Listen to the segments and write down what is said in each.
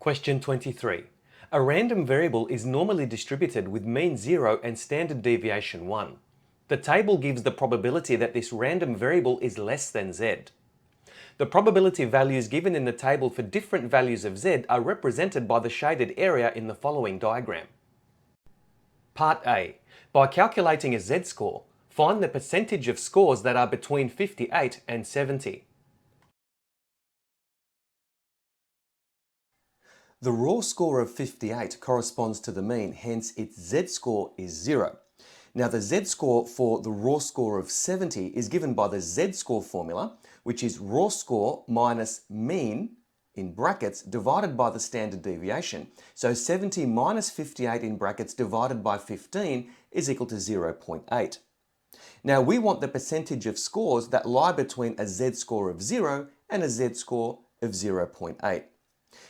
Question 23. A random variable is normally distributed with mean 0 and standard deviation 1. The table gives the probability that this random variable is less than z. The probability values given in the table for different values of z are represented by the shaded area in the following diagram. Part A. By calculating a z-score, find the percentage of scores that are between 58 and 70. The raw score of 58 corresponds to the mean, hence its z-score is 0. Now the z-score for the raw score of 70 is given by the z-score formula, which is raw score minus mean, in brackets, divided by the standard deviation. So 70 minus 58 in brackets divided by 15 is equal to 0.8. Now we want the percentage of scores that lie between a z-score of 0 and a z-score of 0.8.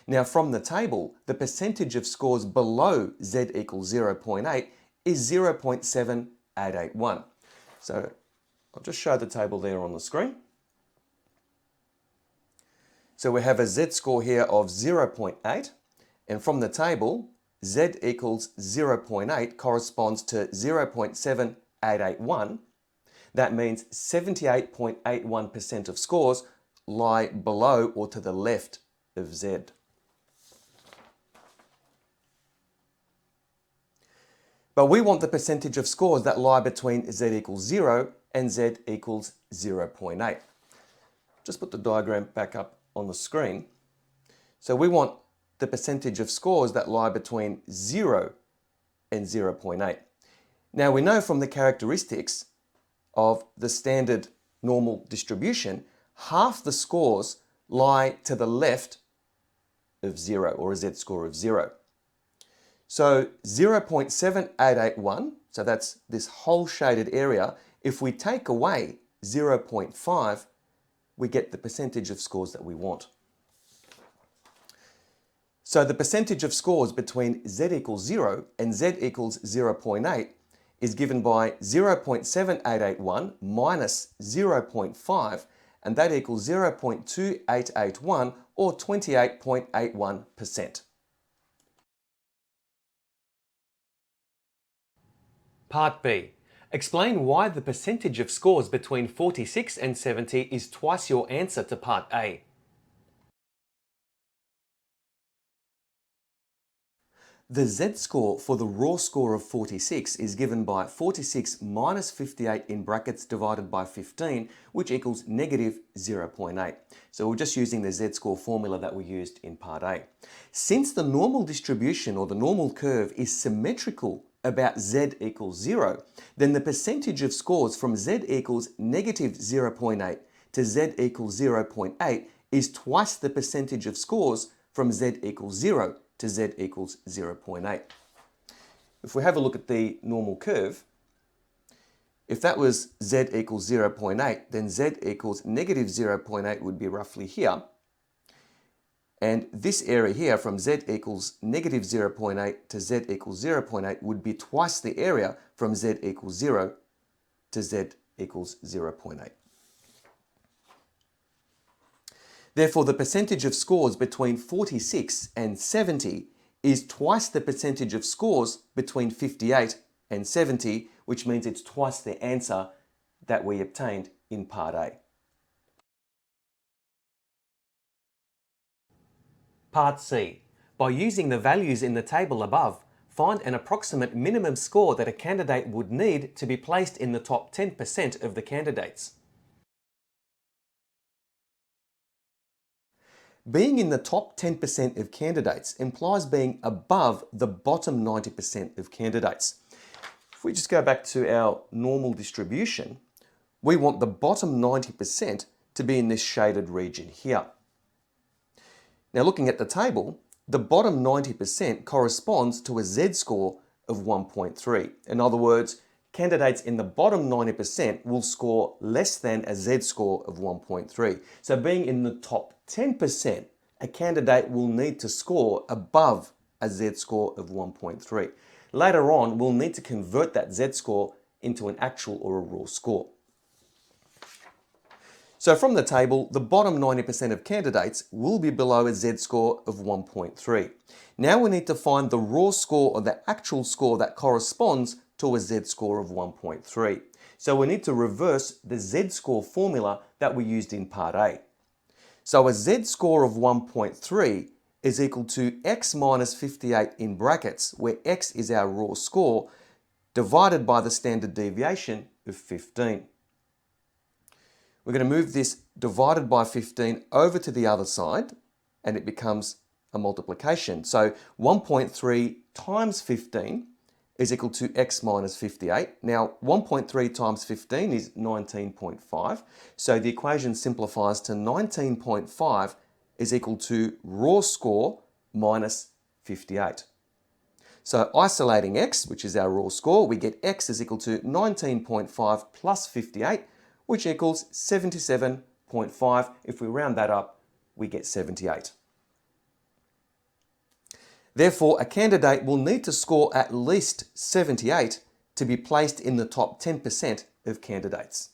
Now from the table, the percentage of scores below z equals 0.8 is 0.7881. So I'll just show the table there on the screen. So we have a z-score here of 0.8, and from the table, z equals 0.8 corresponds to 0.7881. That means 78.81% of scores lie below or to the left of z. But we want the percentage of scores that lie between z equals 0 and z equals 0.8. Just put the diagram back up on the screen. So we want the percentage of scores that lie between 0 and 0.8. Now we know from the characteristics of the standard normal distribution, half the scores lie to the left of 0, or a z-score of 0. So 0.7881, so that's this whole shaded area, if we take away 0.5, we get the percentage of scores that we want. So the percentage of scores between z equals 0 and z equals 0.8 is given by 0.7881 minus 0.5, and that equals 0.2881 or 28.81%. Part B. Explain why the percentage of scores between 46 and 70 is twice your answer to Part A. The z-score for the raw score of 46 is given by 46 minus 58 in brackets divided by 15, which equals negative 0.8. So we're just using the z-score formula that we used in Part A. Since the normal distribution or the normal curve is symmetrical about z equals 0, then the percentage of scores from z equals negative 0.8 to z equals 0.8 is twice the percentage of scores from z equals 0 to z equals 0.8. If we have a look at the normal curve, if that was z equals 0.8, then z equals negative 0.8 would be roughly here. And this area here from z equals negative 0.8 to z equals 0.8 would be twice the area from z equals 0 to z equals 0.8. Therefore, the percentage of scores between 46 and 70 is twice the percentage of scores between 58 and 70, which means it's twice the answer that we obtained in Part A. Part C. By using the values in the table above, find an approximate minimum score that a candidate would need to be placed in the top 10% of the candidates. Being in the top 10% of candidates implies being above the bottom 90% of candidates. If we just go back to our normal distribution, we want the bottom 90% to be in this shaded region here. Now looking at the table, the bottom 90% corresponds to a z-score of 1.3. In other words, candidates in the bottom 90% will score less than a z-score of 1.3. So being in the top 10%, a candidate will need to score above a z-score of 1.3. Later on, we'll need to convert that z-score into an actual or a raw score. So from the table, the bottom 90% of candidates will be below a Z-score of 1.3. Now we need to find the raw score or the actual score that corresponds to a Z-score of 1.3. So we need to reverse the Z-score formula that we used in Part A. So a Z-score of 1.3 is equal to x minus 58 in brackets, where x is our raw score, divided by the standard deviation of 15. We're going to move this divided by 15 over to the other side, and it becomes a multiplication. So 1.3 times 15 is equal to x minus 58. Now 1.3 times 15 is 19.5. So the equation simplifies to 19.5 is equal to raw score minus 58. So isolating x, which is our raw score, we get x is equal to 19.5 plus 58, which equals 77.5. If we round that up, we get 78. Therefore, a candidate will need to score at least 78 to be placed in the top 10% of candidates.